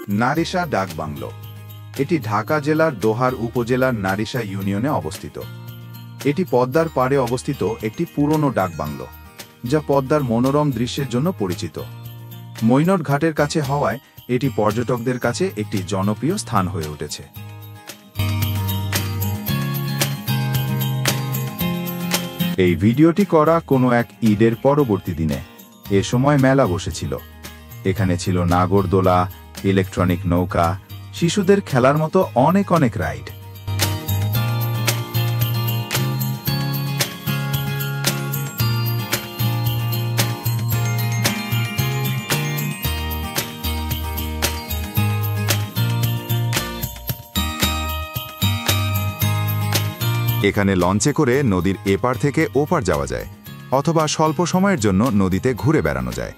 নারিশা ডাকবাংলো এটি ঢাকা জেলার দোহার উপজেলার নারিশা ইউনিয়নে অবস্থিত। এটি পদ্মার পাড়ে অবস্থিত একটি পুরনো ডাকবাংলো, যা পদ্মার মনোরম দৃশ্যের জন্য পরিচিত। মৈনট ঘাটের কাছে হওয়ায় এটি পর্যটকদের কাছে একটি জনপ্রিয় স্থান হয়ে উঠেছে। এই ভিডিওটি করা কোনো এক ঈদের পরবর্তী দিনে। এ সময় মেলা বসেছিল। এখানে ছিল নাগরদোলা, ইলেকট্রনিক নৌকা, শিশুদের খেলার মতো অনেক অনেক রাইড। এখানে লঞ্চে করে নদীর এপার থেকে ওপার যাওয়া যায়, অথবা স্বল্প সময়ের জন্য নদীতে ঘুরে বেড়ানো যায়।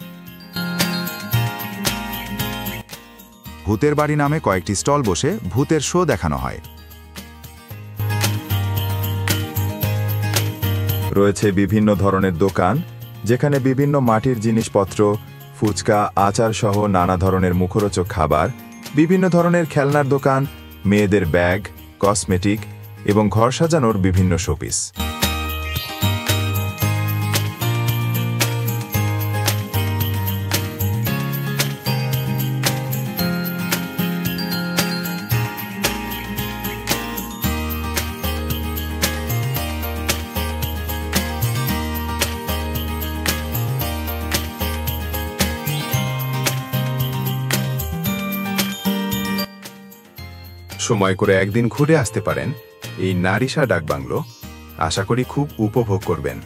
ভূতের বাড়ি নামে কয়েকটি স্টল বসে ভূতের শো দেখানো হয়। রয়েছে বিভিন্ন ধরনের দোকান, যেখানে বিভিন্ন মাটির জিনিসপত্র, ফুচকা, আচার সহ নানা ধরনের মুখরোচক খাবার, বিভিন্ন ধরনের খেলনার দোকান, মেয়েদের ব্যাগ, কসমেটিক এবং ঘর সাজানোর বিভিন্ন শোপিস। সময় করে একদিন ঘুরে আসতে পারেন এই নারিশা ডাকবাংলো। আশা করি খুব উপভোগ করবেন।